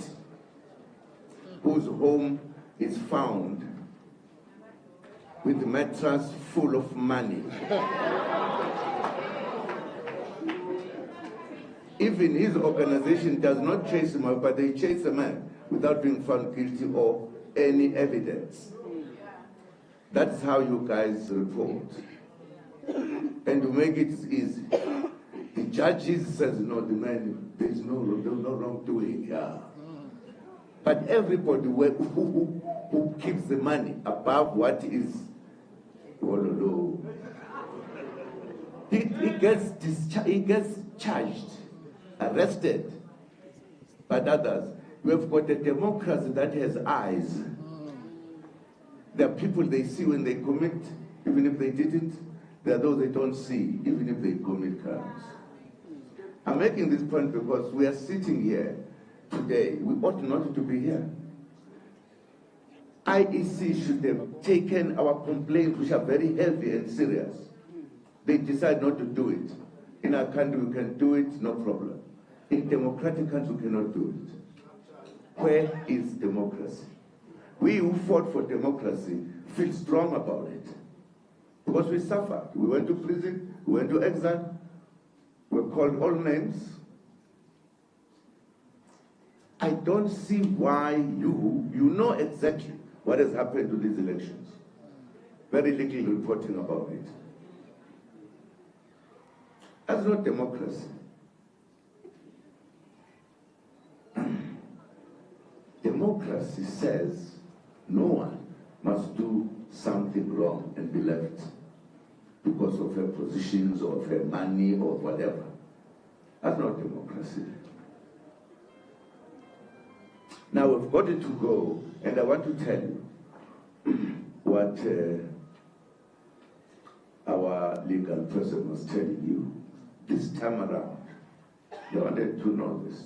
whose home is found with the mattress full of money. Even his organization does not chase him out, but they chase the man without being found guilty or any evidence. That's how you guys report. And to make it easy, the judges says, no, the man, there's no wrongdoing here. But everybody who keeps the money above what is, he gets charged, arrested. But others, we have got a democracy that has eyes. There are people they see when they commit, even if they didn't. There are those they don't see, even if they commit crimes. I'm making this point because we are sitting here today. We ought not to be here. IEC should have taken our complaints, which are very heavy and serious. They decide not to do it. In our country, we can do it, no problem. In democratic countries, we cannot do it. Where is democracy? We who fought for democracy feel strong about it. Because we suffered. We went to prison, we went to exile, we were called all names. I don't see why you know exactly what has happened to these elections. Very little reporting about it. That's not democracy. Democracy says no one must do something wrong and be left because of her positions or of her money or whatever. That's not democracy. Now we've got it to go, and I want to tell you what our legal person was telling you this time around. They wanted to know this.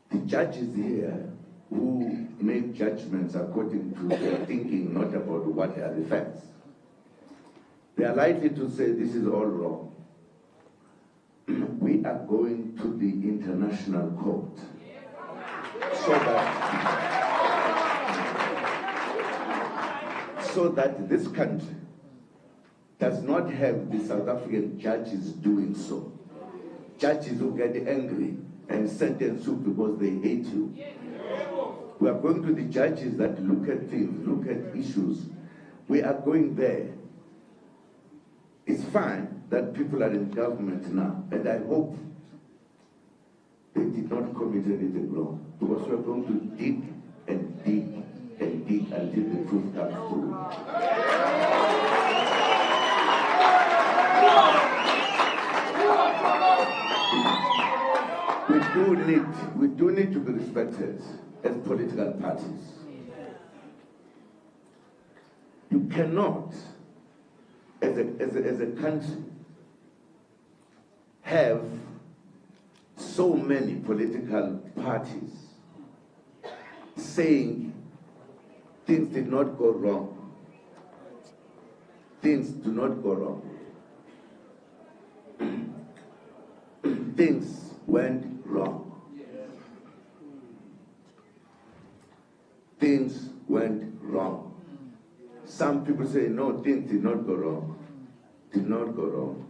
The judges here who make judgments according to their thinking, not about what are the facts, they are likely to say this is all wrong. We are going to the international court so that this country does not have the South African judges doing so. Judges who get angry and sentence you because they hate you. We are going to the judges that look at things, look at issues. We are going there. It's fine that people are in government now, and I hope they did not commit anything wrong, because we are going to dig and dig and dig until the truth comes through. We do need to be respected as political parties. You cannot, as a country, have so many political parties saying things did not go wrong. Things do not go wrong. Things went wrong. Things went wrong. Some people say, no, things did not go wrong. Did not go wrong.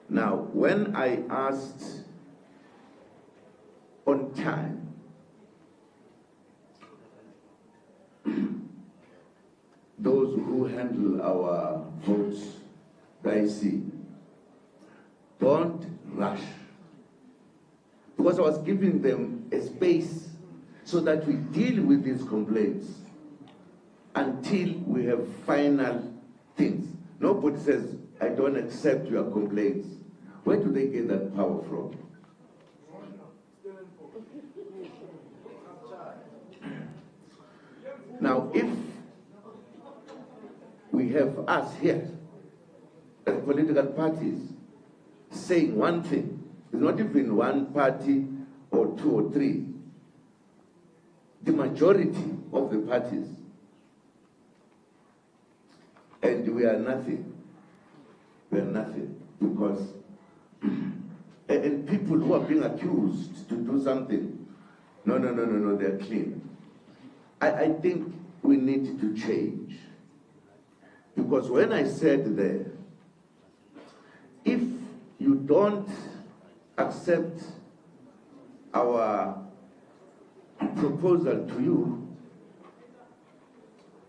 Now, when I asked on time, those who handle our votes, I see, don't rush. Because I was giving them a space so that we deal with these complaints until we have final things. Nobody says, I don't accept your complaints. Where do they get that power from? Now, if we have us here as political parties saying one thing. It's not even one party or two or three. The majority of the parties. And we are nothing. We are nothing because and people who are being accused to do something, no, they're clean. I think we need to change. Because when I said there, if you don't accept our proposal to you,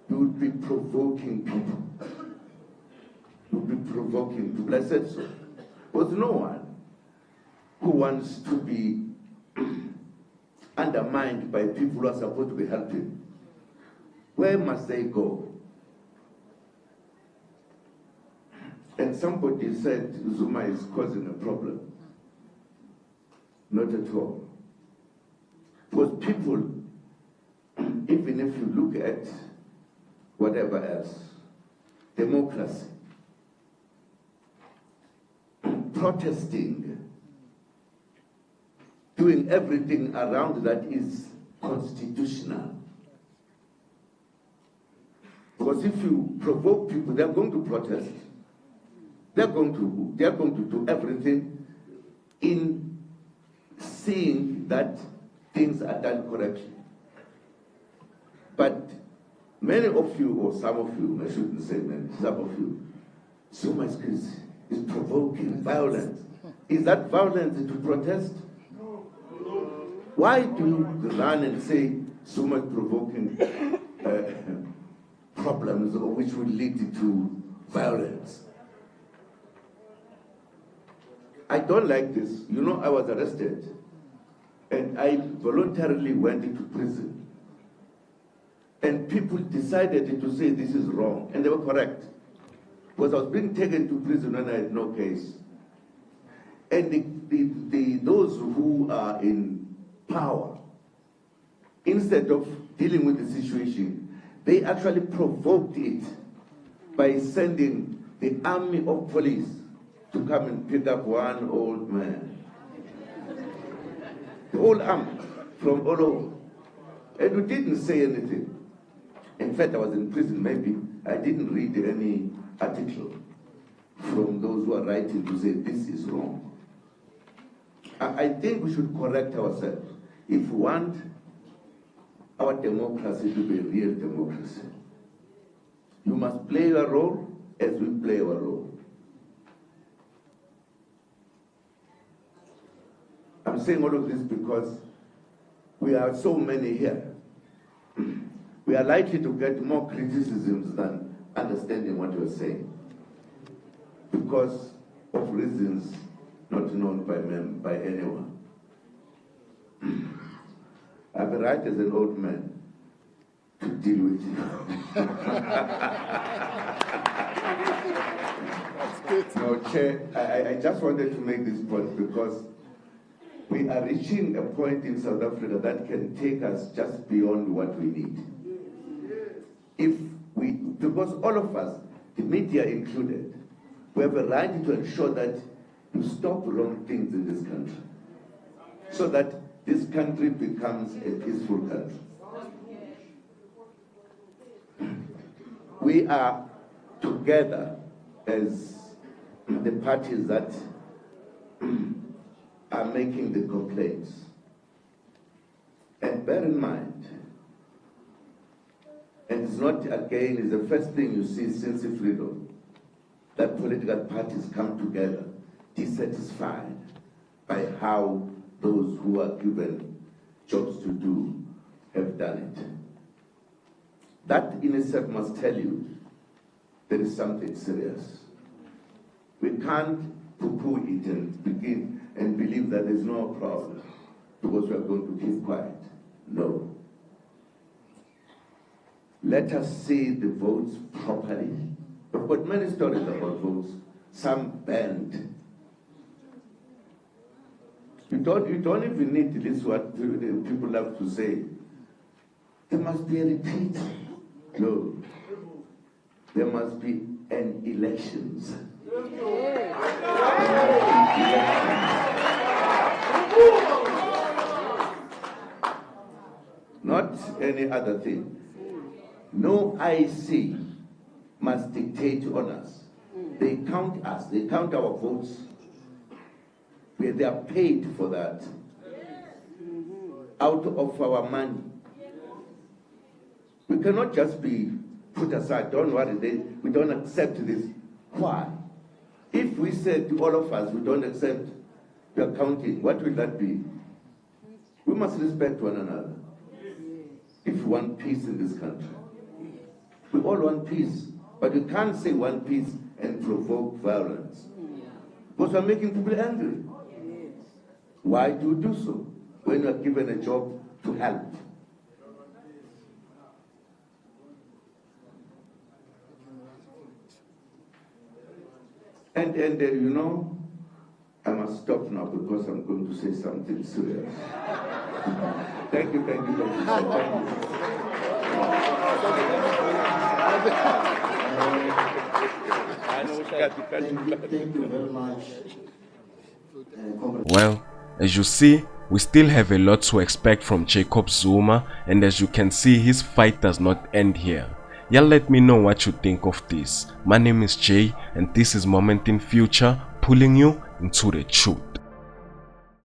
you would be provoking people. You would be provoking people. I said so. Because no one who wants to be undermined by people who are supposed to be helping, where must they go? And somebody said Zuma is causing a problem. Not at all. Because people, even if you look at whatever else, democracy, protesting, doing everything around that is constitutional. Because if you provoke people, they're going to protest. They're going to do everything in seeing that things are done correctly. But many of you, or some of you, I shouldn't say many, some of you, so much is provoking violence. Is that violence to protest? Why do you run and say so much provoking problems which will lead to violence? I don't like this. You know, I was arrested and I voluntarily went into prison. And people decided to say this is wrong, and they were correct. Because I was being taken to prison when I had no case. And those who are in power, instead of dealing with the situation, they actually provoked it by sending the army of police to come and pick up one old man. The whole army from all over. And we didn't say anything. In fact, I was in prison, maybe I didn't read any article from those who are writing to say this is wrong. I think we should correct ourselves. If we want our democracy to be a real democracy, you must play your role as we play our role. I'm saying all of this because we are so many here. We are likely to get more criticisms than understanding what you're saying because of reasons not known by anyone. I've been right as an old man to deal with you. No, Chair, I just wanted to make this point because we are reaching a point in South Africa that can take us just beyond what we need. Because all of us, the media included, we have a right to ensure that you stop wrong things in this country so that this country becomes a peaceful country. We are together as the parties that are making the complaints. And bear in mind, and it's not, again, it's the first thing you see since the freedom, that political parties come together dissatisfied by how those who are given jobs to do have done it. That in itself must tell you there is something serious. We can't poo-poo it and begin and believe that there's no problem because we are going to keep quiet. No. Let us see the votes properly. We've got many stories about votes, some banned. You don't even need to listen to what people have to say. There must be a repeat. No. There must be an elections. Not any other thing. No IC must dictate on us. They count us, they count our votes. They are paid for that out of our money. We cannot just be put aside. Don't worry, we don't accept this. Why? If we said to all of us, we don't accept the accounting, what will that be? We must respect one another. If we want peace in this country, we all want peace, but you can't say one peace and provoke violence. Because we're making people angry. Why do you do so when you're given a job to help? And you know, I must stop now because I'm going to say something serious. Thank you, Dr. Thank you very much. Well, as you see, we still have a lot to expect from Jacob Zuma, and as you can see, his fight does not end here. Y'all let me know what you think of this. My name is Jay, and this is Moment in Future, pulling you into the truth.